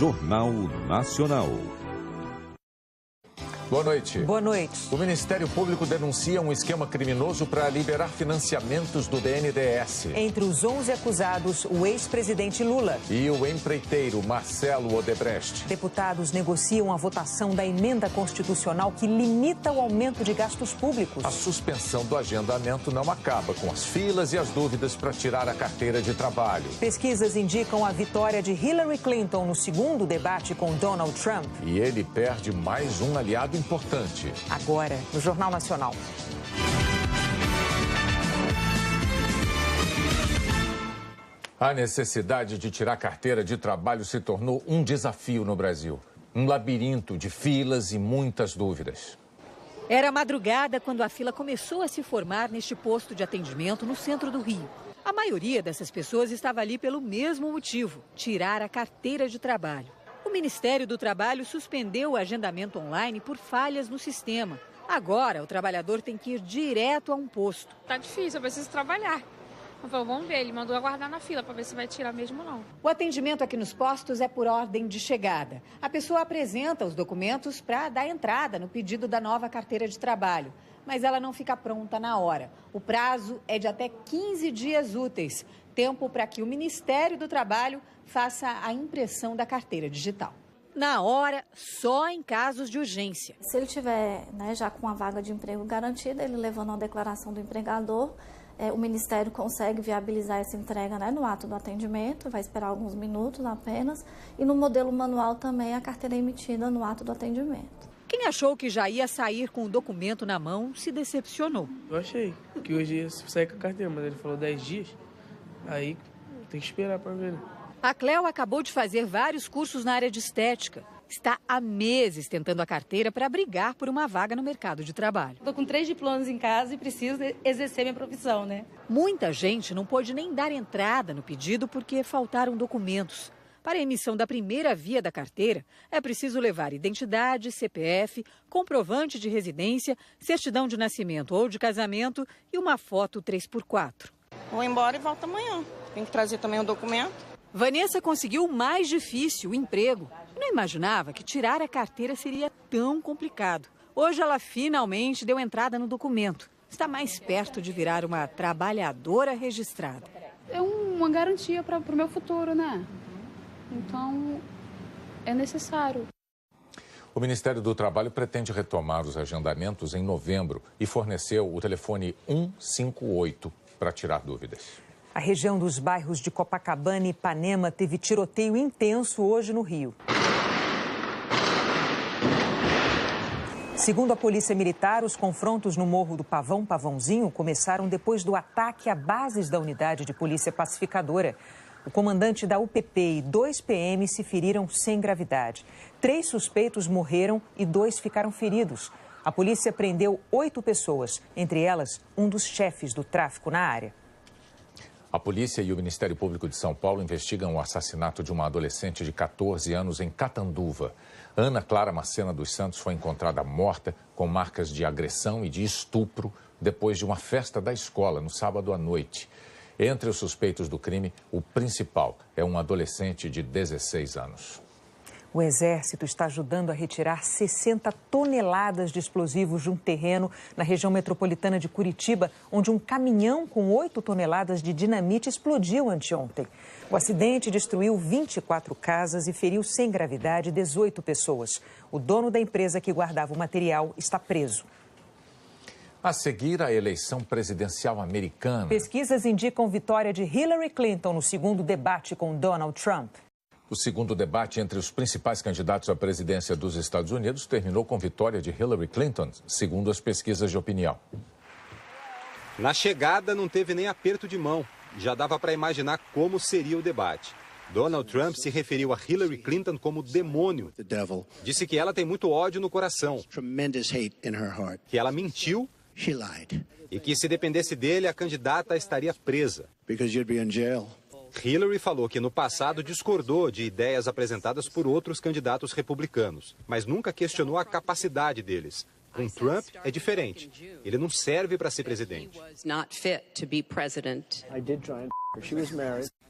Jornal Nacional. Boa noite. Boa noite. O Ministério Público denuncia um esquema criminoso para liberar financiamentos do BNDES. Entre os 11 acusados, o ex-presidente Lula e o empreiteiro Marcelo Odebrecht. Deputados negociam a votação da emenda constitucional que limita o aumento de gastos públicos. A suspensão do agendamento não acaba com as filas e as dúvidas para tirar a carteira de trabalho. Pesquisas indicam a vitória de Hillary Clinton no segundo debate com Donald Trump. E ele perde mais um aliado importante. Agora, no Jornal Nacional. A necessidade de tirar carteira de trabalho se tornou um desafio no Brasil. Um labirinto de filas e muitas dúvidas. Era madrugada quando a fila começou a se formar neste posto de atendimento no centro do Rio. A maioria dessas pessoas estava ali pelo mesmo motivo: tirar a carteira de trabalho. O Ministério do Trabalho suspendeu o agendamento online por falhas no sistema. Agora, o trabalhador tem que ir direto a um posto. Tá difícil, eu preciso trabalhar. Eu falei, vamos ver, ele mandou aguardar na fila para ver se vai tirar mesmo ou não. O atendimento aqui nos postos é por ordem de chegada. A pessoa apresenta os documentos para dar entrada no pedido da nova carteira de trabalho. Mas ela não fica pronta na hora. O prazo é de até 15 dias úteis. Tempo para que o Ministério do Trabalho faça a impressão da carteira digital. Na hora, só em casos de urgência. Se ele tiver já com uma vaga de emprego garantida, ele levando uma declaração do empregador, o Ministério consegue viabilizar essa entrega no ato do atendimento, vai esperar alguns minutos apenas. E no modelo manual também a carteira é emitida no ato do atendimento. Quem achou que já ia sair com o documento na mão se decepcionou. Eu achei que hoje ia sair com a carteira, mas ele falou 10 dias, aí tem que esperar para ver. A Cléo acabou de fazer vários cursos na área de estética. Está há meses tentando a carteira para brigar por uma vaga no mercado de trabalho. Estou com 3 diplomas em casa e preciso exercer minha profissão, Muita gente não pôde nem dar entrada no pedido porque faltaram documentos. Para a emissão da primeira via da carteira, é preciso levar identidade, CPF, comprovante de residência, certidão de nascimento ou de casamento e uma foto 3x4. Vou embora e volto amanhã. Tem que trazer também o documento. Vanessa conseguiu o mais difícil, o emprego. Não imaginava que tirar a carteira seria tão complicado. Hoje ela finalmente deu entrada no documento. Está mais perto de virar uma trabalhadora registrada. É uma garantia para o meu futuro, Então, é necessário. O Ministério do Trabalho pretende retomar os agendamentos em novembro e forneceu o telefone 158 para tirar dúvidas. A região dos bairros de Copacabana e Ipanema teve tiroteio intenso hoje no Rio. Segundo a Polícia Militar, os confrontos no Morro do Pavãozinho começaram depois do ataque a bases da Unidade de Polícia Pacificadora. O comandante da UPP e 2 PMs se feriram sem gravidade. 3 suspeitos morreram e 2 ficaram feridos. A polícia prendeu 8 pessoas, entre elas um dos chefes do tráfico na área. A polícia e o Ministério Público de São Paulo investigam o assassinato de uma adolescente de 14 anos em Catanduva. Ana Clara Macena dos Santos foi encontrada morta com marcas de agressão e de estupro depois de uma festa da escola no sábado à noite. Entre os suspeitos do crime, o principal é um adolescente de 16 anos. O Exército está ajudando a retirar 60 toneladas de explosivos de um terreno na região metropolitana de Curitiba, onde um caminhão com 8 toneladas de dinamite explodiu anteontem. O acidente destruiu 24 casas e feriu sem gravidade 18 pessoas. O dono da empresa que guardava o material está preso. A seguir, a eleição presidencial americana. Pesquisas indicam vitória de Hillary Clinton no segundo debate com Donald Trump. O segundo debate entre os principais candidatos à presidência dos Estados Unidos terminou com vitória de Hillary Clinton, segundo as pesquisas de opinião. Na chegada, não teve nem aperto de mão. Já dava para imaginar como seria o debate. Donald Trump se referiu a Hillary Clinton como demônio. Disse que ela tem muito ódio no coração, que ela mentiu e que se dependesse dele, a candidata estaria presa. Hillary falou que no passado discordou de ideias apresentadas por outros candidatos republicanos, mas nunca questionou a capacidade deles. Com Trump é diferente. Ele não serve para ser presidente.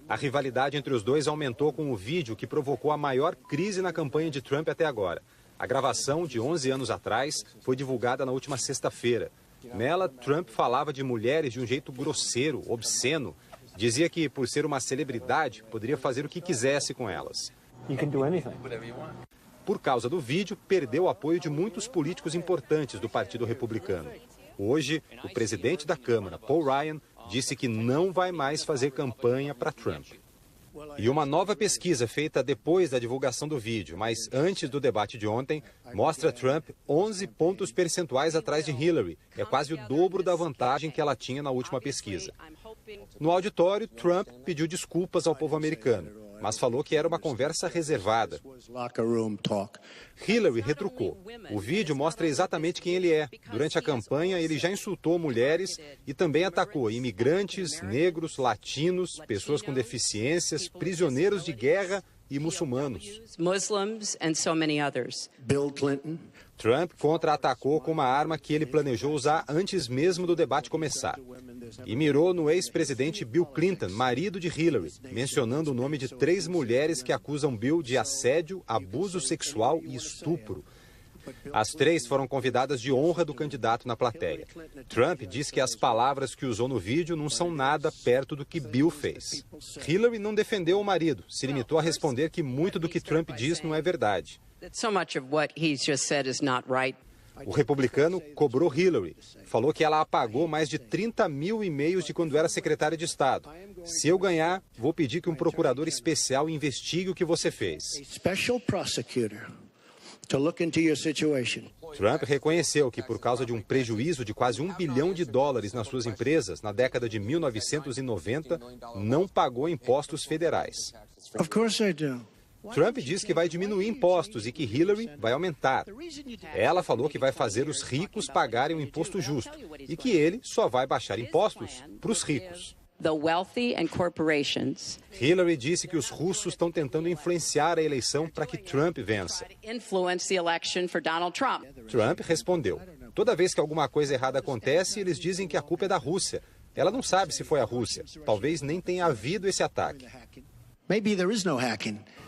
A rivalidade entre os dois aumentou com o vídeo que provocou a maior crise na campanha de Trump até agora. A gravação, de 11 anos atrás, foi divulgada na última sexta-feira. Nela, Trump falava de mulheres de um jeito grosseiro, obsceno. Dizia que, por ser uma celebridade, poderia fazer o que quisesse com elas. Por causa do vídeo, perdeu o apoio de muitos políticos importantes do Partido Republicano. Hoje, o presidente da Câmara, Paul Ryan, disse que não vai mais fazer campanha para Trump. E uma nova pesquisa feita depois da divulgação do vídeo, mas antes do debate de ontem, mostra Trump 11 pontos percentuais atrás de Hillary. É quase o dobro da vantagem que ela tinha na última pesquisa. No auditório, Trump pediu desculpas ao povo americano, mas falou que era uma conversa reservada. Hillary retrucou. O vídeo mostra exatamente quem ele é. Durante a campanha, ele já insultou mulheres e também atacou imigrantes, negros, latinos, pessoas com deficiências, prisioneiros de guerra e muçulmanos. Bill Clinton. Trump contra-atacou com uma arma que ele planejou usar antes mesmo do debate começar. E mirou no ex-presidente Bill Clinton, marido de Hillary, mencionando o nome de 3 mulheres que acusam Bill de assédio, abuso sexual e estupro. As 3 foram convidadas de honra do candidato na plateia. Trump diz que as palavras que usou no vídeo não são nada perto do que Bill fez. Hillary não defendeu o marido, se limitou a responder que muito do que Trump diz não é verdade. O republicano cobrou Hillary. Falou que ela apagou mais de 30 mil e-mails de quando era secretária de Estado. Se eu ganhar, vou pedir que um procurador especial investigue o que você fez. Trump reconheceu que, por causa de um prejuízo de quase $1 bilhão nas suas empresas na década de 1990, não pagou impostos federais. Trump diz que vai diminuir impostos e que Hillary vai aumentar. Ela falou que vai fazer os ricos pagarem o imposto justo e que ele só vai baixar impostos para os ricos. Hillary disse que os russos estão tentando influenciar a eleição para que Trump vença. Trump respondeu: toda vez que alguma coisa errada acontece, eles dizem que a culpa é da Rússia. Ela não sabe se foi a Rússia. Talvez nem tenha havido esse ataque.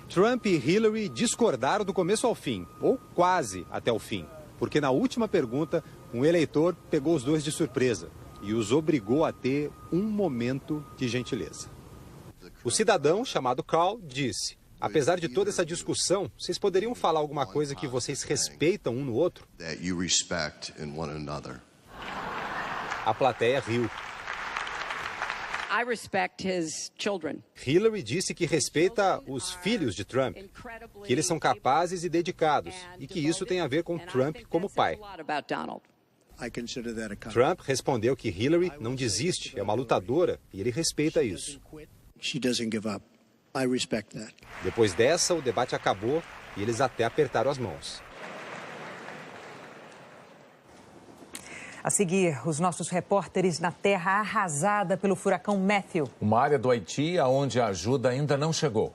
Trump e Hillary discordaram do começo ao fim, ou quase até o fim, porque na última pergunta, um eleitor pegou os dois de surpresa e os obrigou a ter um momento de gentileza. O cidadão, chamado Carl, disse: apesar de toda essa discussão, vocês poderiam falar alguma coisa que vocês respeitam um no outro? A plateia riu. Hillary disse que respeita os filhos de Trump, que eles são capazes e dedicados, e que isso tem a ver com Trump como pai. Trump respondeu que Hillary não desiste, é uma lutadora, e ele respeita isso. Depois dessa, o debate acabou e eles até apertaram as mãos. A seguir, os nossos repórteres na terra arrasada pelo furacão Matthew. Uma área do Haiti onde a ajuda ainda não chegou.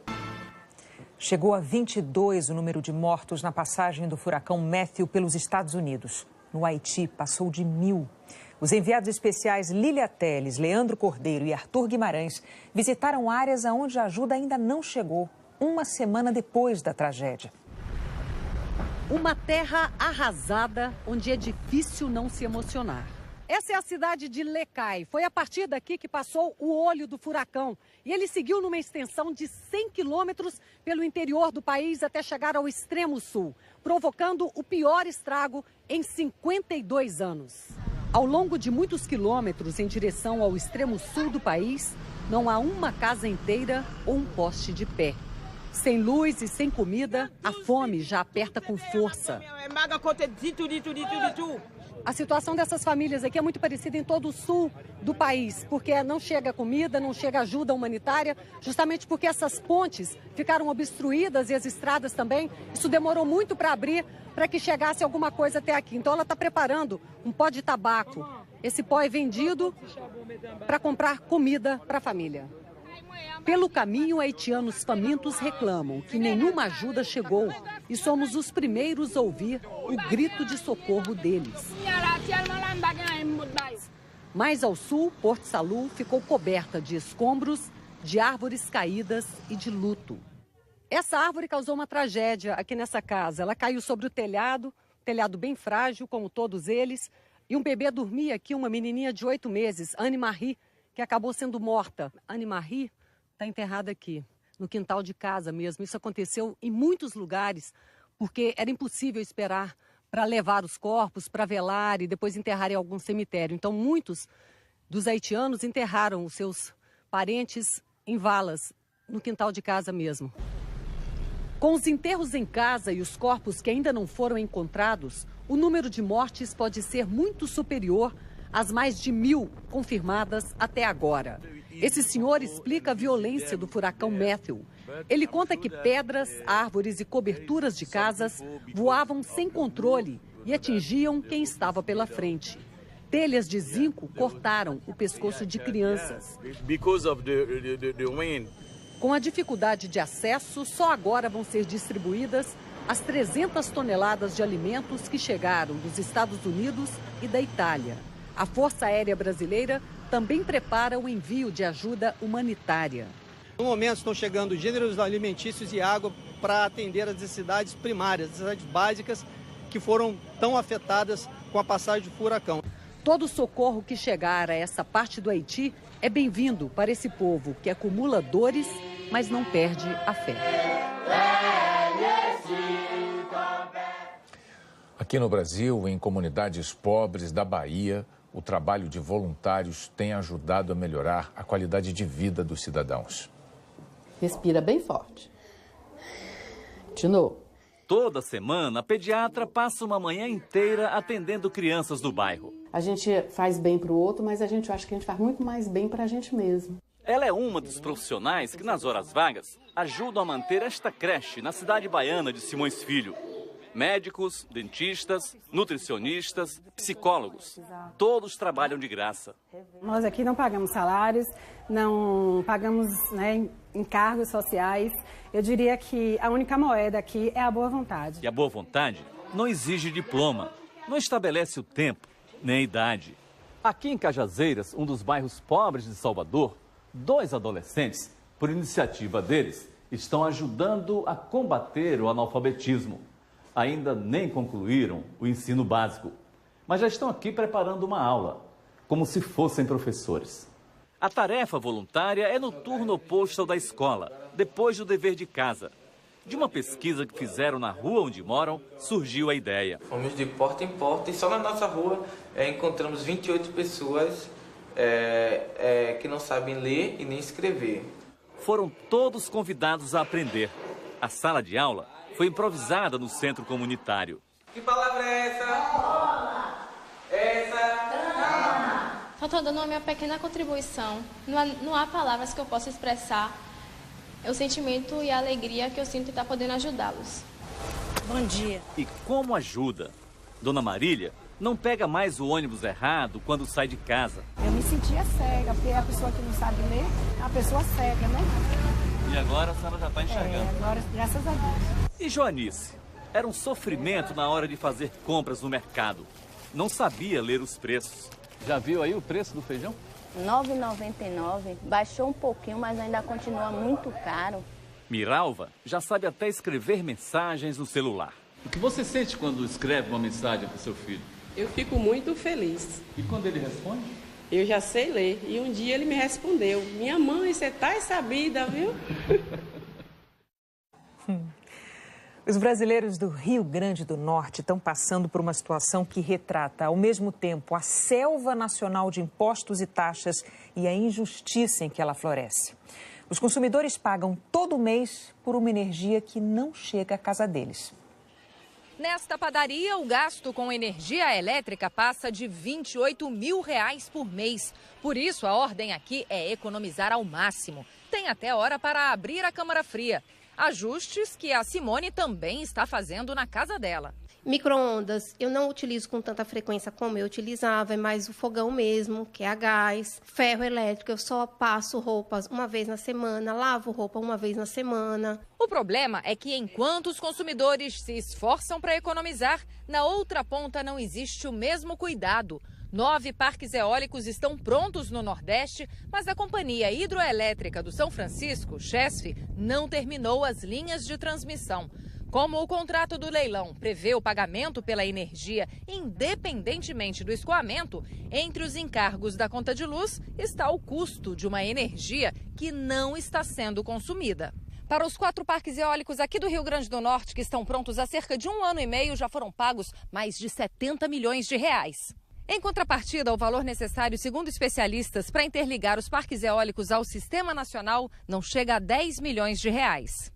Chegou a 22 o número de mortos na passagem do furacão Matthew pelos Estados Unidos. No Haiti, passou de 1.000. Os enviados especiais Lília Teles, Leandro Cordeiro e Arthur Guimarães visitaram áreas onde a ajuda ainda não chegou, uma semana depois da tragédia. Uma terra arrasada, onde é difícil não se emocionar. Essa é a cidade de Lecai. Foi a partir daqui que passou o olho do furacão. E ele seguiu numa extensão de 100 quilômetros pelo interior do país até chegar ao extremo sul, provocando o pior estrago em 52 anos. Ao longo de muitos quilômetros em direção ao extremo sul do país, não há uma casa inteira ou um poste de pé. Sem luz e sem comida, a fome já aperta com força. A situação dessas famílias aqui é muito parecida em todo o sul do país, porque não chega comida, não chega ajuda humanitária, justamente porque essas pontes ficaram obstruídas e as estradas também. Isso demorou muito para abrir, para que chegasse alguma coisa até aqui. Então ela está preparando um pó de tabaco. Esse pó é vendido para comprar comida para a família. Pelo caminho, haitianos famintos reclamam que nenhuma ajuda chegou e somos os primeiros a ouvir o grito de socorro deles. Mais ao sul, Port Salut ficou coberta de escombros de árvores caídas e de luto. Essa árvore causou uma tragédia aqui nessa casa. Ela caiu sobre o telhado bem frágil, como todos eles, e um bebê dormia aqui, uma menininha de 8 meses, Anne-Marie, que acabou sendo morta. Anne-Marie está enterrada aqui, no quintal de casa mesmo. Isso aconteceu em muitos lugares, porque era impossível esperar para levar os corpos, para velar e depois enterrar em algum cemitério. Então, muitos dos haitianos enterraram os seus parentes em valas, no quintal de casa mesmo. Com os enterros em casa e os corpos que ainda não foram encontrados, o número de mortes pode ser muito superior às mais de 1.000 confirmadas até agora. Esse senhor explica a violência do furacão Matthew. Ele conta que pedras, árvores e coberturas de casas voavam sem controle e atingiam quem estava pela frente. Telhas de zinco cortaram o pescoço de crianças. Com a dificuldade de acesso, só agora vão ser distribuídas as 300 toneladas de alimentos que chegaram dos Estados Unidos e da Itália. A Força Aérea Brasileira também prepara o envio de ajuda humanitária. No momento estão chegando gêneros alimentícios e água para atender as necessidades primárias, as necessidades básicas que foram tão afetadas com a passagem do furacão. Todo socorro que chegar a essa parte do Haiti é bem-vindo para esse povo que acumula dores, mas não perde a fé. Aqui no Brasil, em comunidades pobres da Bahia, o trabalho de voluntários tem ajudado a melhorar a qualidade de vida dos cidadãos. Respira bem forte. De novo. Toda semana, a pediatra passa uma manhã inteira atendendo crianças do bairro. A gente faz bem para o outro, mas a gente acha que a gente faz muito mais bem para a gente mesmo. Ela é uma dos profissionais que, nas horas vagas, ajudam a manter esta creche na cidade baiana de Simões Filho. Médicos, dentistas, nutricionistas, psicólogos, todos trabalham de graça. Nós aqui não pagamos salários, não pagamos encargos sociais. Eu diria que a única moeda aqui é a boa vontade. E a boa vontade não exige diploma, não estabelece o tempo, nem a idade. Aqui em Cajazeiras, um dos bairros pobres de Salvador, 2 adolescentes, por iniciativa deles, estão ajudando a combater o analfabetismo. Ainda nem concluíram o ensino básico, mas já estão aqui preparando uma aula, como se fossem professores. A tarefa voluntária é no turno oposto ao da escola, depois do dever de casa. De uma pesquisa que fizeram na rua onde moram, surgiu a ideia. Fomos de porta em porta e só na nossa rua encontramos 28 pessoas que não sabem ler e nem escrever. Foram todos convidados a aprender. A sala de aula foi improvisada no centro comunitário. Que palavra é essa? Essa? Só estou dando a minha pequena contribuição. Não há palavras que eu possa expressar o sentimento e a alegria que eu sinto de estar podendo ajudá-los. Bom dia. E como ajuda? Dona Marília não pega mais o ônibus errado quando sai de casa. Eu me sentia cega, porque a pessoa que não sabe ler é a pessoa cega, né? E agora a senhora já está enxergando. Agora, graças a Deus. E Joanice? Era um sofrimento na hora de fazer compras no mercado. Não sabia ler os preços. Já viu aí o preço do feijão? R$ 9,99. Baixou um pouquinho, mas ainda continua muito caro. Miralva já sabe até escrever mensagens no celular. O que você sente quando escreve uma mensagem para o seu filho? Eu fico muito feliz. E quando ele responde? Eu já sei ler. E um dia ele me respondeu: minha mãe, você tá sabida, viu? Os brasileiros do Rio Grande do Norte estão passando por uma situação que retrata, ao mesmo tempo, a selva nacional de impostos e taxas e a injustiça em que ela floresce. Os consumidores pagam todo mês por uma energia que não chega à casa deles. Nesta padaria, o gasto com energia elétrica passa de R$ 28 mil por mês. Por isso, a ordem aqui é economizar ao máximo. Tem até hora para abrir a câmara fria. Ajustes que a Simone também está fazendo na casa dela. Micro-ondas eu não utilizo com tanta frequência como eu utilizava, é mais o fogão mesmo, que é a gás. Ferro elétrico, eu só passo roupas uma vez na semana, lavo roupa uma vez na semana. O problema é que enquanto os consumidores se esforçam para economizar, na outra ponta não existe o mesmo cuidado. 9 parques eólicos estão prontos no Nordeste, mas a Companhia Hidroelétrica do São Francisco, CHESF, não terminou as linhas de transmissão. Como o contrato do leilão prevê o pagamento pela energia independentemente do escoamento, entre os encargos da conta de luz está o custo de uma energia que não está sendo consumida. Para os 4 parques eólicos aqui do Rio Grande do Norte, que estão prontos há cerca de 1 ano e meio, já foram pagos mais de 70 milhões de reais. Em contrapartida, o valor necessário, segundo especialistas, para interligar os parques eólicos ao Sistema Nacional não chega a 10 milhões de reais.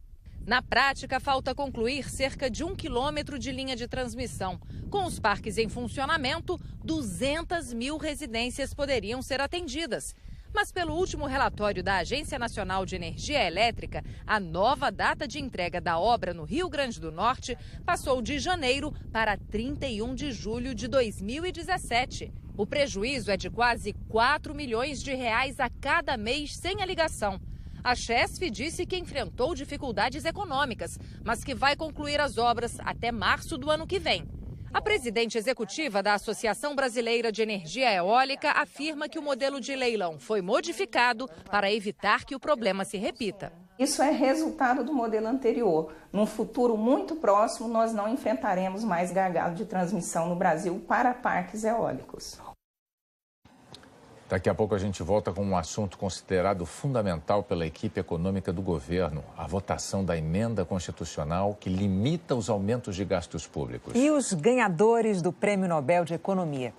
Na prática, falta concluir cerca de 1 quilômetro de linha de transmissão. Com os parques em funcionamento, 200 mil residências poderiam ser atendidas. Mas pelo último relatório da Agência Nacional de Energia Elétrica, a nova data de entrega da obra no Rio Grande do Norte passou de janeiro para 31 de julho de 2017. O prejuízo é de quase 4 milhões de reais a cada mês sem a ligação. A CHESF disse que enfrentou dificuldades econômicas, mas que vai concluir as obras até março do ano que vem. A presidente executiva da Associação Brasileira de Energia Eólica afirma que o modelo de leilão foi modificado para evitar que o problema se repita. Isso é resultado do modelo anterior. Num futuro muito próximo, nós não enfrentaremos mais gargalo de transmissão no Brasil para parques eólicos. Daqui a pouco a gente volta com um assunto considerado fundamental pela equipe econômica do governo, a votação da emenda constitucional que limita os aumentos de gastos públicos. E os ganhadores do Prêmio Nobel de Economia?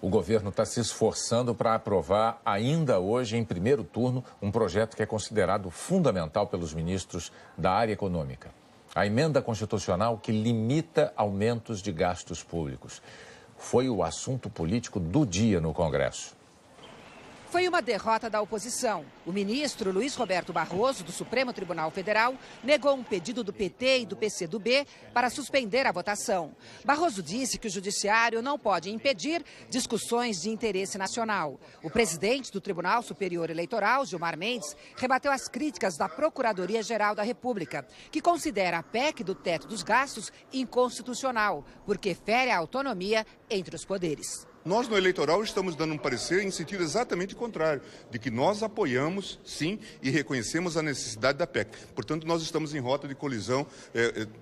O governo está se esforçando para aprovar ainda hoje, em primeiro turno, um projeto que é considerado fundamental pelos ministros da área econômica. A emenda constitucional que limita aumentos de gastos públicos. Foi o assunto político do dia no Congresso. Foi uma derrota da oposição. O ministro Luiz Roberto Barroso, do Supremo Tribunal Federal, negou um pedido do PT e do PCdoB para suspender a votação. Barroso disse que o judiciário não pode impedir discussões de interesse nacional. O presidente do Tribunal Superior Eleitoral, Gilmar Mendes, rebateu as críticas da Procuradoria-Geral da República, que considera a PEC do teto dos gastos inconstitucional, porque fere a autonomia entre os poderes. Nós, no eleitoral, estamos dando um parecer em sentido exatamente contrário, de que nós apoiamos, sim, e reconhecemos a necessidade da PEC. Portanto, nós estamos em rota de colisão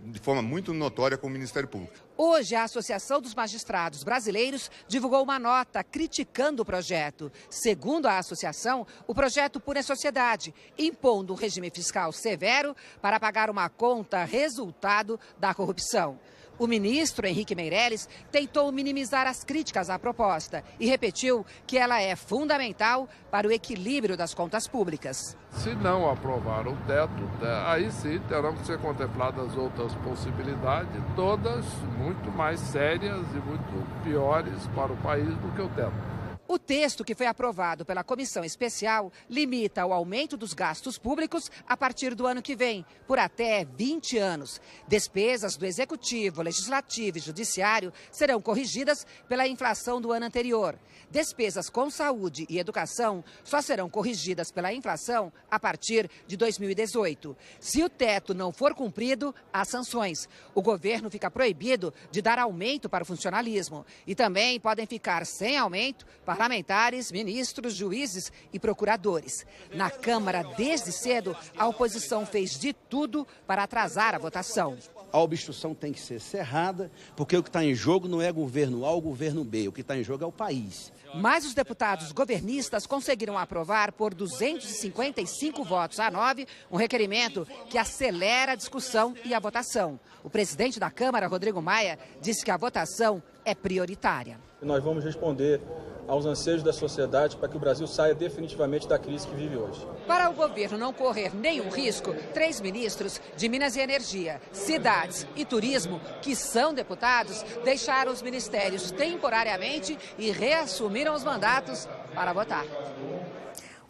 de forma muito notória com o Ministério Público. Hoje, a Associação dos Magistrados Brasileiros divulgou uma nota criticando o projeto. Segundo a associação, o projeto pune a sociedade, impondo um regime fiscal severo para pagar uma conta resultado da corrupção. O ministro Henrique Meirelles tentou minimizar as críticas à proposta e repetiu que ela é fundamental para o equilíbrio das contas públicas. Se não aprovar o teto, aí sim terão que ser contempladas outras possibilidades, todas muito mais sérias e muito piores para o país do que o teto. O texto que foi aprovado pela comissão especial limita o aumento dos gastos públicos a partir do ano que vem, por até 20 anos. Despesas do Executivo, Legislativo e Judiciário serão corrigidas pela inflação do ano anterior. Despesas com saúde e educação só serão corrigidas pela inflação a partir de 2018. Se o teto não for cumprido, há sanções. O governo fica proibido de dar aumento para o funcionalismo. E também podem ficar sem aumento parlamentares, ministros, juízes e procuradores. Na Câmara, desde cedo, a oposição fez de tudo para atrasar a votação. A obstrução tem que ser cerrada, porque o que está em jogo não é governo A ou governo B, o que está em jogo é o país. Mas os deputados governistas conseguiram aprovar por 255 votos a 9 um requerimento que acelera a discussão e a votação. O presidente da Câmara, Rodrigo Maia, disse que a votação é prioritária. Nós vamos responder aos anseios da sociedade para que o Brasil saia definitivamente da crise que vive hoje. Para o governo não correr nenhum risco, 3 ministros de Minas e Energia, Cidades e Turismo, que são deputados, deixaram os ministérios temporariamente e reassumiram os mandatos para votar.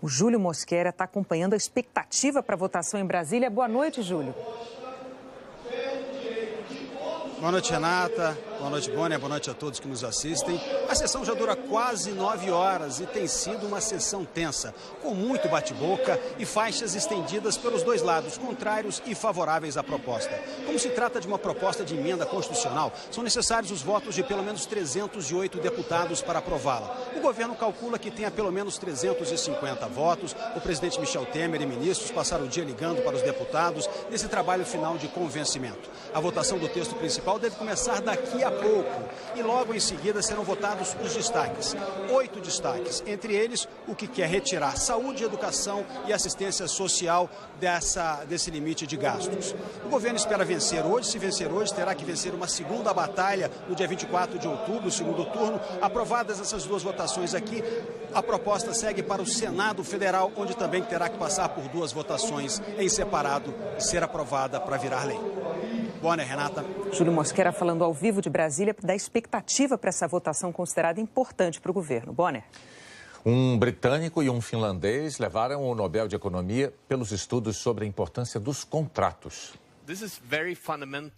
O Júlio Mosquera está acompanhando a expectativa para a votação em Brasília. Boa noite, Júlio. Boa noite, Renata. Boa noite, Bonner. Boa noite a todos que nos assistem. A sessão já dura quase 9 horas e tem sido uma sessão tensa, com muito bate-boca e faixas estendidas pelos dois lados, contrários e favoráveis à proposta. Como se trata de uma proposta de emenda constitucional, são necessários os votos de pelo menos 308 deputados para aprová-la. O governo calcula que tenha pelo menos 350 votos. O presidente Michel Temer e ministros passaram o dia ligando para os deputados nesse trabalho final de convencimento. A votação do texto principal deve começar daqui a pouco e logo em seguida serão votados os destaques. 8 destaques, entre eles o que quer retirar saúde, educação e assistência social desse limite de gastos. O governo espera vencer hoje. Se vencer hoje, terá que vencer uma segunda batalha no dia 24 de outubro, o segundo turno. Aprovadas essas duas votações aqui, a proposta segue para o Senado Federal, onde também terá que passar por 2 votações em separado e ser aprovada para virar lei. Bonner, Renata. Júlio Mosquera falando ao vivo de Brasília da expectativa para essa votação considerada importante para o governo. Bonner. Um britânico e um finlandês levaram o Nobel de Economia pelos estudos sobre a importância dos contratos.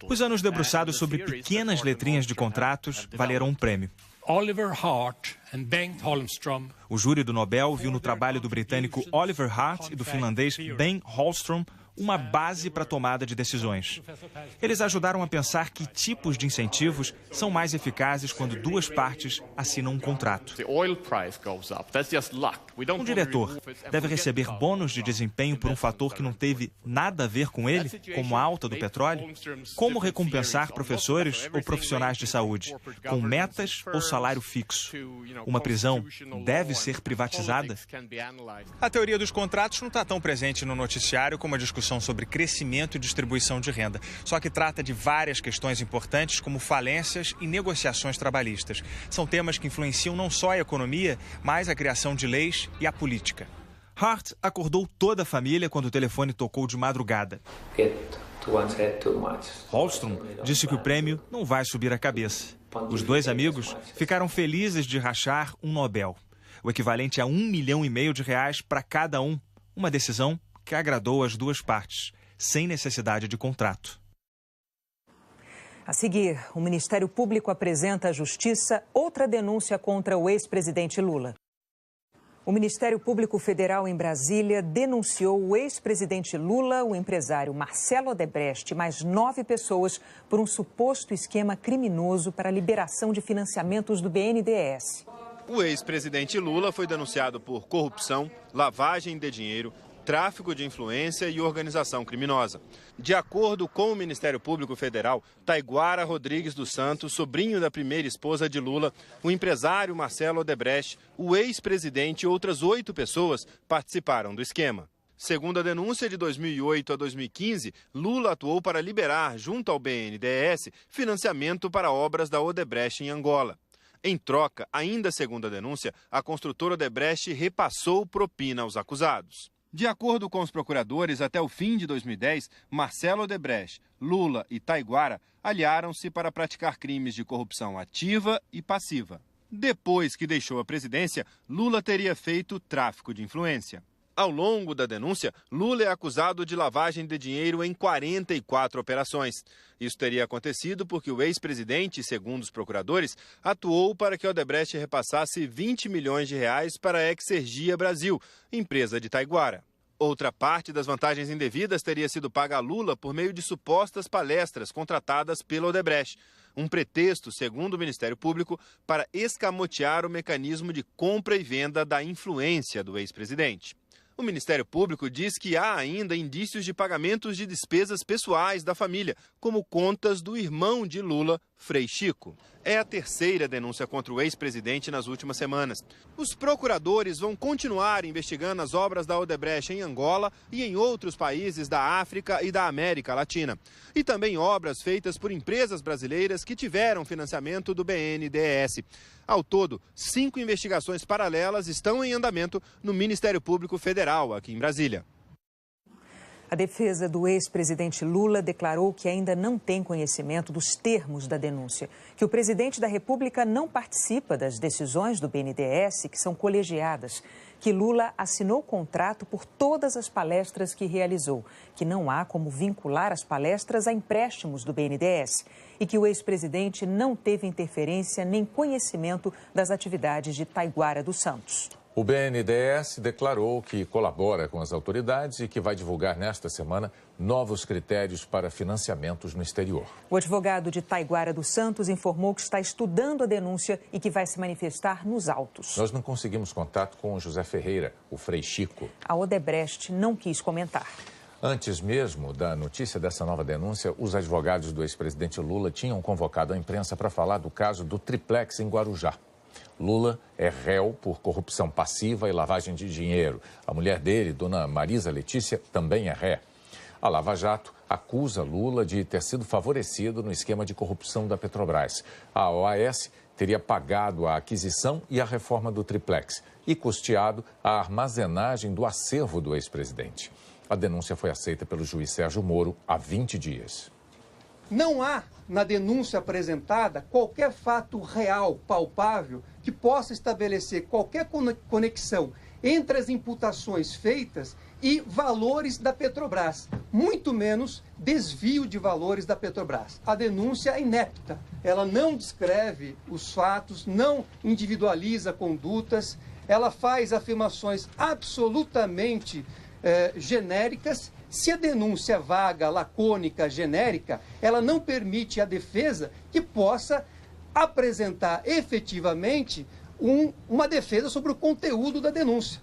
Os anos debruçados sobre pequenas letrinhas de contratos valeram um prêmio. Oliver Hart e Bengt Holmström. O júri do Nobel viu no trabalho do britânico Oliver Hart e do finlandês Ben Holmström uma base para a tomada de decisões. Eles ajudaram a pensar que tipos de incentivos são mais eficazes quando duas partes assinam um contrato. Um diretor deve receber bônus de desempenho por um fator que não teve nada a ver com ele, como a alta do petróleo? Como recompensar professores ou profissionais de saúde? Com metas ou salário fixo? Uma prisão deve ser privatizada? A teoria dos contratos não está tão presente no noticiário como a discussão sobre crescimento e distribuição de renda. Só que trata de várias questões importantes, como falências e negociações trabalhistas. São temas que influenciam não só a economia, mas a criação de leis e a política. Hart acordou toda a família quando o telefone tocou de madrugada. Holmström disse que o prêmio não vai subir a cabeça. Os dois amigos ficaram felizes de rachar um Nobel, o equivalente a R$1,5 milhão para cada um. Uma decisão que agradou as duas partes, sem necessidade de contrato. A seguir, o Ministério Público apresenta à Justiça outra denúncia contra o ex-presidente Lula. O Ministério Público Federal em Brasília denunciou o ex-presidente Lula, o empresário Marcelo Odebrecht e mais 9 pessoas por um suposto esquema criminoso para a liberação de financiamentos do BNDES. O ex-presidente Lula foi denunciado por corrupção, lavagem de dinheiro, tráfico de influência e organização criminosa. De acordo com o Ministério Público Federal, Taiguara Rodrigues dos Santos, sobrinho da primeira esposa de Lula, o empresário Marcelo Odebrecht, o ex-presidente e outras 8 pessoas participaram do esquema. Segundo a denúncia, de 2008 a 2015, Lula atuou para liberar, junto ao BNDES, financiamento para obras da Odebrecht em Angola. Em troca, ainda segundo a denúncia, a construtora Odebrecht repassou propina aos acusados. De acordo com os procuradores, até o fim de 2010, Marcelo Odebrecht, Lula e Taiguara aliaram-se para praticar crimes de corrupção ativa e passiva. Depois que deixou a presidência, Lula teria feito tráfico de influência. Ao longo da denúncia, Lula é acusado de lavagem de dinheiro em 44 operações. Isso teria acontecido porque o ex-presidente, segundo os procuradores, atuou para que Odebrecht repassasse R$20 milhões para a Exergia Brasil, empresa de Taiguara. Outra parte das vantagens indevidas teria sido paga a Lula por meio de supostas palestras contratadas pela Odebrecht. Um pretexto, segundo o Ministério Público, para escamotear o mecanismo de compra e venda da influência do ex-presidente. O Ministério Público diz que há ainda indícios de pagamentos de despesas pessoais da família, como contas do irmão de Lula, Frei Chico. É a terceira denúncia contra o ex-presidente nas últimas semanas. Os procuradores vão continuar investigando as obras da Odebrecht em Angola e em outros países da África e da América Latina. E também obras feitas por empresas brasileiras que tiveram financiamento do BNDES. Ao todo, 5 investigações paralelas estão em andamento no Ministério Público Federal, aqui em Brasília. A defesa do ex-presidente Lula declarou que ainda não tem conhecimento dos termos da denúncia, que o presidente da República não participa das decisões do BNDES, que são colegiadas, que Lula assinou contrato por todas as palestras que realizou, que não há como vincular as palestras a empréstimos do BNDES e que o ex-presidente não teve interferência nem conhecimento das atividades de Taiguara dos Santos. O BNDES declarou que colabora com as autoridades e que vai divulgar nesta semana novos critérios para financiamentos no exterior. O advogado de Taiguara dos Santos informou que está estudando a denúncia e que vai se manifestar nos autos. Nós não conseguimos contato com o José Ferreira, o Frei Chico. A Odebrecht não quis comentar. Antes mesmo da notícia dessa nova denúncia, os advogados do ex-presidente Lula tinham convocado a imprensa para falar do caso do triplex em Guarujá. Lula é réu por corrupção passiva e lavagem de dinheiro. A mulher dele, dona Marisa Letícia, também é ré. A Lava Jato acusa Lula de ter sido favorecido no esquema de corrupção da Petrobras. A OAS teria pagado a aquisição e a reforma do triplex e custeado a armazenagem do acervo do ex-presidente. A denúncia foi aceita pelo juiz Sérgio Moro há 20 dias. Não há na denúncia apresentada qualquer fato real, palpável, que possa estabelecer qualquer conexão entre as imputações feitas e valores da Petrobras, muito menos desvio de valores da Petrobras. A denúncia é inepta, ela não descreve os fatos, não individualiza condutas, ela faz afirmações absolutamente genéricas. Se a denúncia é vaga, lacônica, genérica, ela não permite à defesa que possa apresentar efetivamente uma defesa sobre o conteúdo da denúncia.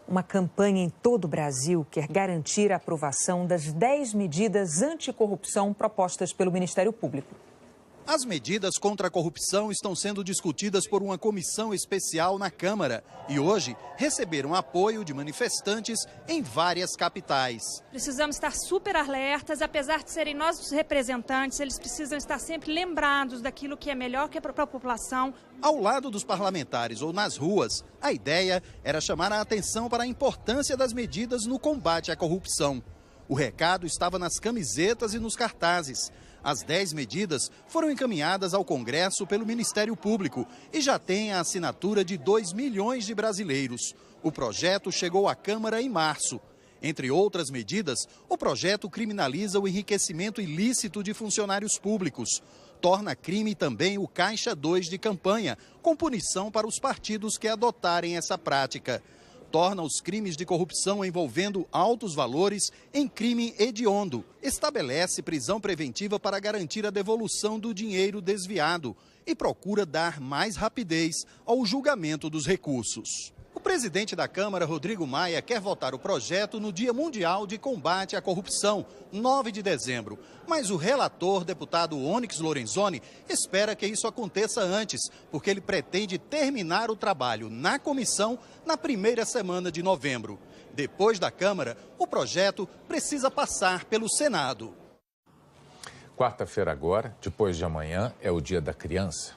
Uma campanha em todo o Brasil quer garantir a aprovação das 10 medidas anticorrupção propostas pelo Ministério Público. As medidas contra a corrupção estão sendo discutidas por uma comissão especial na Câmara e hoje receberam apoio de manifestantes em várias capitais. Precisamos estar super alertas, apesar de serem nós os representantes, eles precisam estar sempre lembrados daquilo que é melhor que é para a população. Ao lado dos parlamentares ou nas ruas, a ideia era chamar a atenção para a importância das medidas no combate à corrupção. O recado estava nas camisetas e nos cartazes. As 10 medidas foram encaminhadas ao Congresso pelo Ministério Público e já têm a assinatura de 2 milhões de brasileiros. O projeto chegou à Câmara em março. Entre outras medidas, o projeto criminaliza o enriquecimento ilícito de funcionários públicos. Torna crime também o Caixa 2 de campanha, com punição para os partidos que adotarem essa prática. Torna os crimes de corrupção envolvendo altos valores em crime hediondo. Estabelece prisão preventiva para garantir a devolução do dinheiro desviado e procura dar mais rapidez ao julgamento dos recursos. O presidente da Câmara, Rodrigo Maia, quer votar o projeto no Dia Mundial de Combate à Corrupção, 9 de dezembro. Mas o relator, deputado Onyx Lorenzoni, espera que isso aconteça antes, porque ele pretende terminar o trabalho na comissão na primeira semana de novembro. Depois da Câmara, o projeto precisa passar pelo Senado. Quarta-feira agora, depois de amanhã, é o Dia da Criança.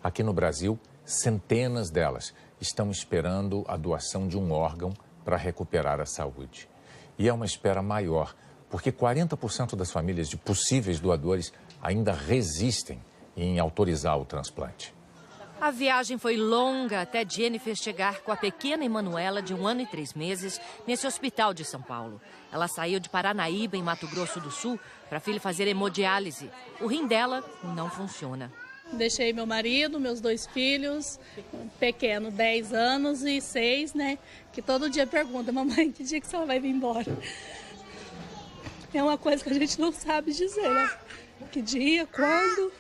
Aqui no Brasil, centenas delas estão esperando a doação de um órgão para recuperar a saúde. E é uma espera maior, porque 40% das famílias de possíveis doadores ainda resistem em autorizar o transplante. A viagem foi longa até Jennifer chegar com a pequena Emanuela, de 1 ano e 3 meses, nesse hospital de São Paulo. Ela saiu de Paranaíba, em Mato Grosso do Sul, para a filha fazer hemodiálise. O rim dela não funciona. Deixei meu marido, meus 2 filhos, pequeno, 10 anos e 6, né? Que todo dia pergunta, mamãe, que dia que a senhora vai vir embora? É uma coisa que a gente não sabe dizer, né? Que dia, quando,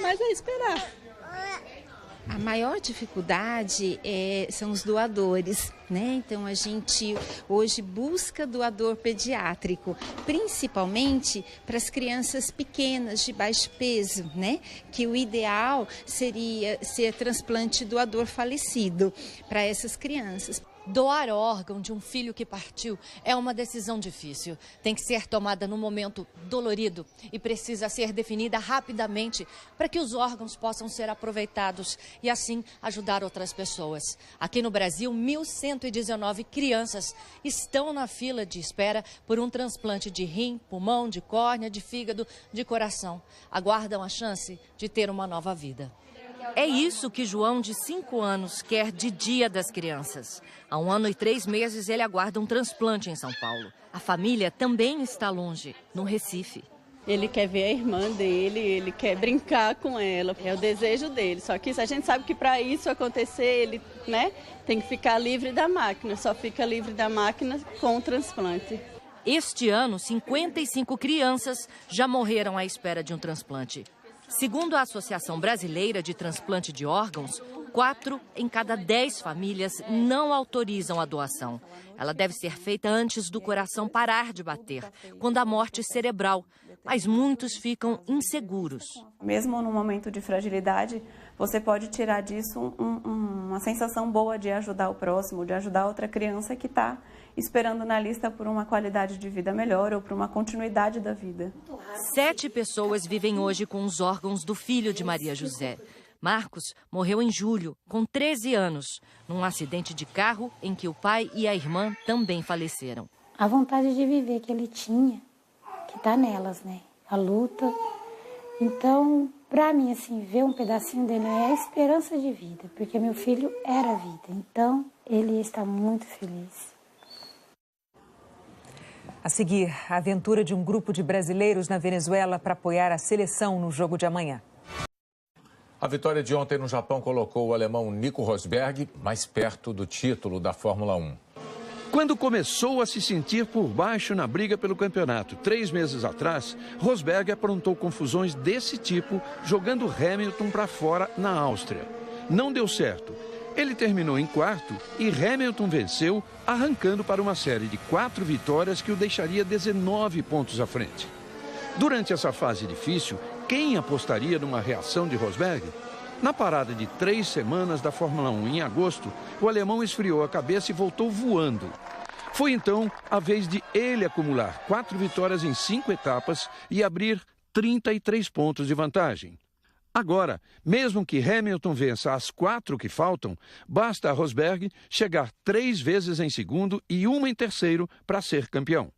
mas é esperar. A maior dificuldade são os doadores, né? Então a gente hoje busca doador pediátrico, principalmente para as crianças pequenas de baixo peso, né? Que o ideal seria ser transplante doador falecido para essas crianças. Doar órgão de um filho que partiu é uma decisão difícil. Tem que ser tomada num momento dolorido e precisa ser definida rapidamente para que os órgãos possam ser aproveitados e assim ajudar outras pessoas. Aqui no Brasil, 1.119 crianças estão na fila de espera por um transplante de rim, pulmão, de córnea, de fígado, de coração. Aguardam a chance de ter uma nova vida. É isso que João, de 5 anos, quer de Dia das Crianças. Há 1 ano e 3 meses, ele aguarda um transplante em São Paulo. A família também está longe, no Recife. Ele quer ver a irmã dele, ele quer brincar com ela, é o desejo dele. Só que a gente sabe que para isso acontecer, ele, tem que ficar livre da máquina, só fica livre da máquina com o transplante. Este ano, 55 crianças já morreram à espera de um transplante. Segundo a Associação Brasileira de Transplante de Órgãos, 4 em cada 10 famílias não autorizam a doação. Ela deve ser feita antes do coração parar de bater, quando há morte cerebral. Mas muitos ficam inseguros. Mesmo no momento de fragilidade, você pode tirar disso uma sensação boa de ajudar o próximo, de ajudar outra criança que está esperando na lista por uma qualidade de vida melhor ou por uma continuidade da vida. 7 pessoas vivem hoje com os órgãos do filho de Maria José. Marcos morreu em julho, com 13 anos, num acidente de carro em que o pai e a irmã também faleceram. A vontade de viver que ele tinha, que está nelas, a luta. Então, para mim, ver um pedacinho dele é a esperança de vida, porque meu filho era vida. Então, ele está muito feliz. A seguir, a aventura de um grupo de brasileiros na Venezuela para apoiar a seleção no jogo de amanhã. A vitória de ontem no Japão colocou o alemão Nico Rosberg mais perto do título da Fórmula 1. Quando começou a se sentir por baixo na briga pelo campeonato, 3 meses atrás, Rosberg aprontou confusões desse tipo, jogando Hamilton para fora na Áustria. Não deu certo. Ele terminou em 4º e Hamilton venceu, arrancando para uma série de 4 vitórias que o deixaria 19 pontos à frente. Durante essa fase difícil, quem apostaria numa reação de Rosberg? Na parada de 3 semanas da Fórmula 1 em agosto, o alemão esfriou a cabeça e voltou voando. Foi então a vez de ele acumular 4 vitórias em 5 etapas e abrir 33 pontos de vantagem. Agora, mesmo que Hamilton vença as 4 que faltam, basta a Rosberg chegar 3 vezes em segundo e 1 em terceiro para ser campeão.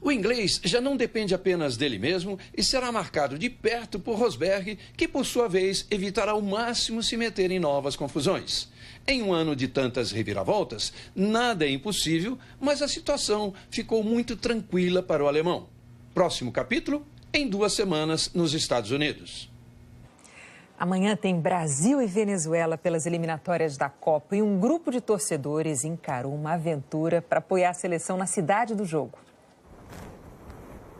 O inglês já não depende apenas dele mesmo e será marcado de perto por Rosberg, que por sua vez evitará ao máximo se meter em novas confusões. Em um ano de tantas reviravoltas, nada é impossível, mas a situação ficou muito tranquila para o alemão. Próximo capítulo, em 2 semanas nos Estados Unidos. Amanhã tem Brasil e Venezuela pelas eliminatórias da Copa e um grupo de torcedores encarou uma aventura para apoiar a seleção na cidade do jogo.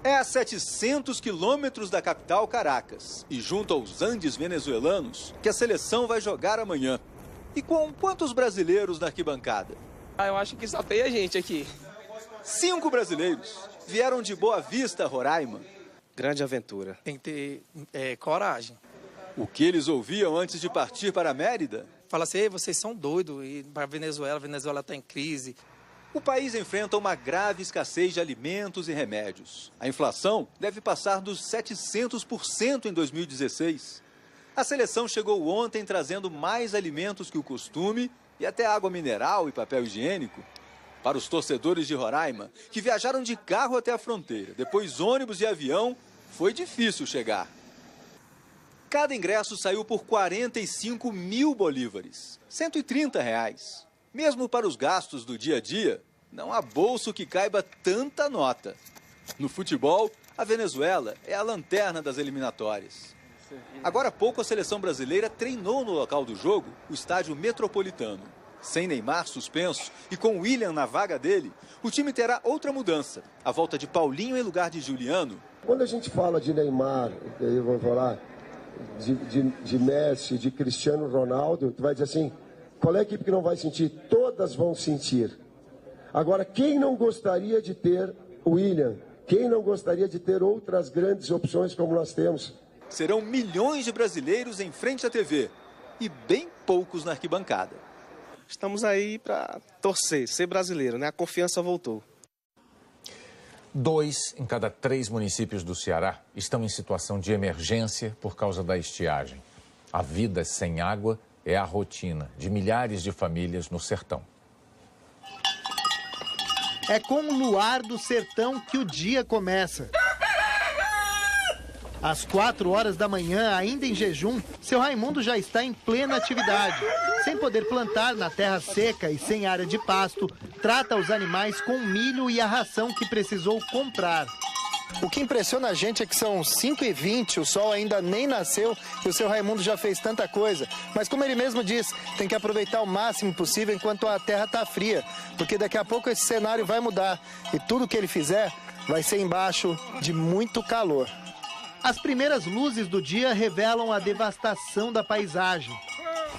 É a 700 quilômetros da capital, Caracas, e junto aos Andes venezuelanos que a seleção vai jogar amanhã. E com quantos brasileiros na arquibancada? Eu acho que só tem a gente aqui. 5 brasileiros vieram de Boa Vista, Roraima. Grande aventura. Tem que ter coragem. O que eles ouviam antes de partir para Mérida? Fala assim, ei, vocês são doidos, e para a Venezuela está em crise. O país enfrenta uma grave escassez de alimentos e remédios. A inflação deve passar dos 700% em 2016. A seleção chegou ontem trazendo mais alimentos que o costume e até água mineral e papel higiênico. Para os torcedores de Roraima, que viajaram de carro até a fronteira, depois ônibus e avião, foi difícil chegar. Cada ingresso saiu por 45 mil bolívares, R$130. Mesmo para os gastos do dia a dia, não há bolso que caiba tanta nota. No futebol, a Venezuela é a lanterna das eliminatórias. Agora há pouco a seleção brasileira treinou no local do jogo, o estádio Metropolitano. Sem Neymar suspenso e com William na vaga dele, o time terá outra mudança, a volta de Paulinho em lugar de Juliano. Quando a gente fala de Neymar, eu vou falar de Messi, de Cristiano Ronaldo, tu vai dizer assim, qual é a equipe que não vai sentir? Todas vão sentir. Agora, quem não gostaria de ter o William? Quem não gostaria de ter outras grandes opções como nós temos? Serão milhões de brasileiros em frente à TV e bem poucos na arquibancada. estamos aí para torcer, ser brasileiro, né? A confiança voltou. 2 em cada 3 municípios do Ceará estão em situação de emergência por causa da estiagem. A vida sem água é a rotina de milhares de famílias no sertão. É com o luar do sertão que o dia começa. Às 4 horas da manhã, ainda em jejum, seu Raimundo já está em plena atividade. Sem poder plantar na terra seca e sem área de pasto, trata os animais com milho e a ração que precisou comprar. O que impressiona a gente é que são 5h20, o sol ainda nem nasceu e o seu Raimundo já fez tanta coisa. Mas como ele mesmo diz, tem que aproveitar o máximo possível enquanto a terra está fria, porque daqui a pouco esse cenário vai mudar e tudo que ele fizer vai ser embaixo de muito calor. As primeiras luzes do dia revelam a devastação da paisagem.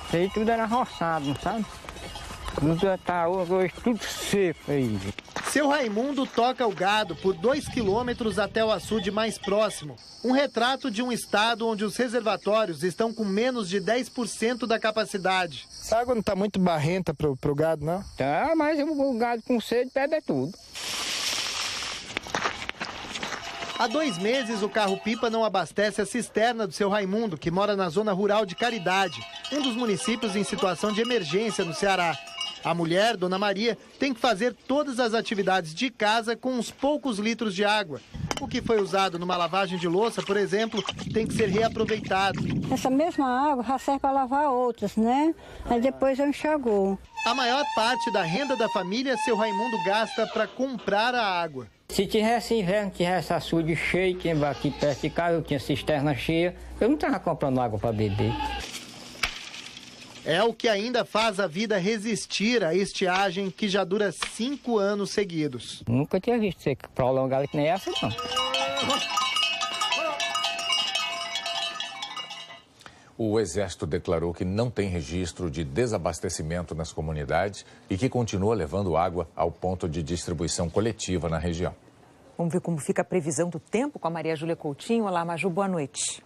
Isso aí tudo era roçado, sabe? Tá hoje tudo seco aí. Seu Raimundo toca o gado por 2 quilômetros até o açude mais próximo. Um retrato de um estado onde os reservatórios estão com menos de 10% da capacidade. Essa água não está muito barrenta pro gado, não? Tá, mas o gado com sede bebe tudo. Há 2 meses, o carro-pipa não abastece a cisterna do seu Raimundo, que mora na zona rural de Caridade, um dos municípios em situação de emergência no Ceará. A mulher, Dona Maria, tem que fazer todas as atividades de casa com uns poucos litros de água. O que foi usado numa lavagem de louça, por exemplo, tem que ser reaproveitado. Essa mesma água já serve para lavar outras, né? Aí depois eu enxagou. A maior parte da renda da família, seu Raimundo gasta para comprar a água. Se tivesse inverno, tivesse açude cheio, tinha aqui perto de casa, eu tinha cisterna cheia, eu não estava comprando água para beber. É o que ainda faz a vida resistir à estiagem que já dura 5 anos seguidos. Nunca tinha visto ser prolongada que nem essa, não. O Exército declarou que não tem registro de desabastecimento nas comunidades e que continua levando água ao ponto de distribuição coletiva na região. Vamos ver como fica a previsão do tempo com a Maria Júlia Coutinho. Olá, Maju, boa noite.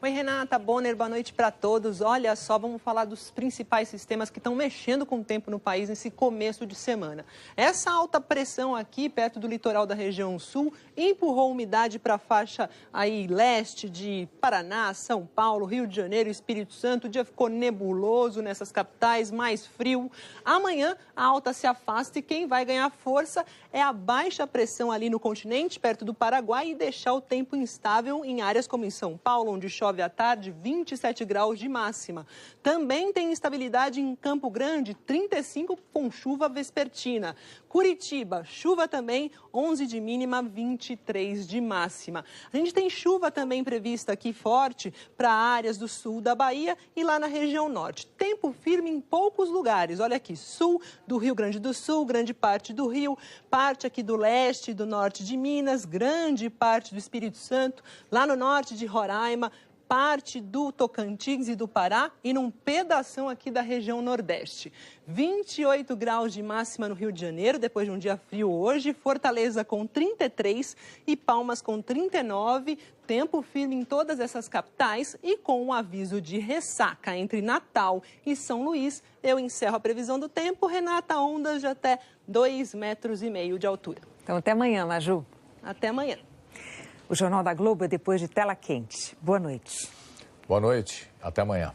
Oi, Renata Bonner, boa noite para todos. Olha só, vamos falar dos principais sistemas que estão mexendo com o tempo no país nesse começo de semana. Essa alta pressão aqui, perto do litoral da região sul, empurrou umidade para a faixa aí leste de Paraná, São Paulo, Rio de Janeiro, Espírito Santo. O dia ficou nebuloso nessas capitais, mais frio. Amanhã a alta se afasta e quem vai ganhar força é a baixa pressão ali no continente, perto do Paraguai, e deixar o tempo instável em áreas como em São Paulo, onde chove à tarde, 27 graus de máxima. Também tem instabilidade em Campo Grande, 35 com chuva vespertina. Curitiba, chuva também, 11 de mínima, 23 de máxima. A gente tem chuva também prevista aqui forte para áreas do sul da Bahia e lá na região norte. Tempo firme em poucos lugares. Olha aqui, sul do Rio Grande do Sul, grande parte do Rio, parte aqui do leste e do norte de Minas, grande parte do Espírito Santo, lá no norte de Roraima, parte do Tocantins e do Pará e num pedação aqui da região Nordeste. 28 graus de máxima no Rio de Janeiro, depois de um dia frio hoje. Fortaleza com 33 e Palmas com 39. Tempo firme em todas essas capitais e com um aviso de ressaca entre Natal e São Luís. Eu encerro a previsão do tempo. Renata, ondas de até 2,5 metros de altura. Então, até amanhã, Maju. Até amanhã. O Jornal da Globo é depois de Tela Quente. Boa noite. Boa noite. Até amanhã.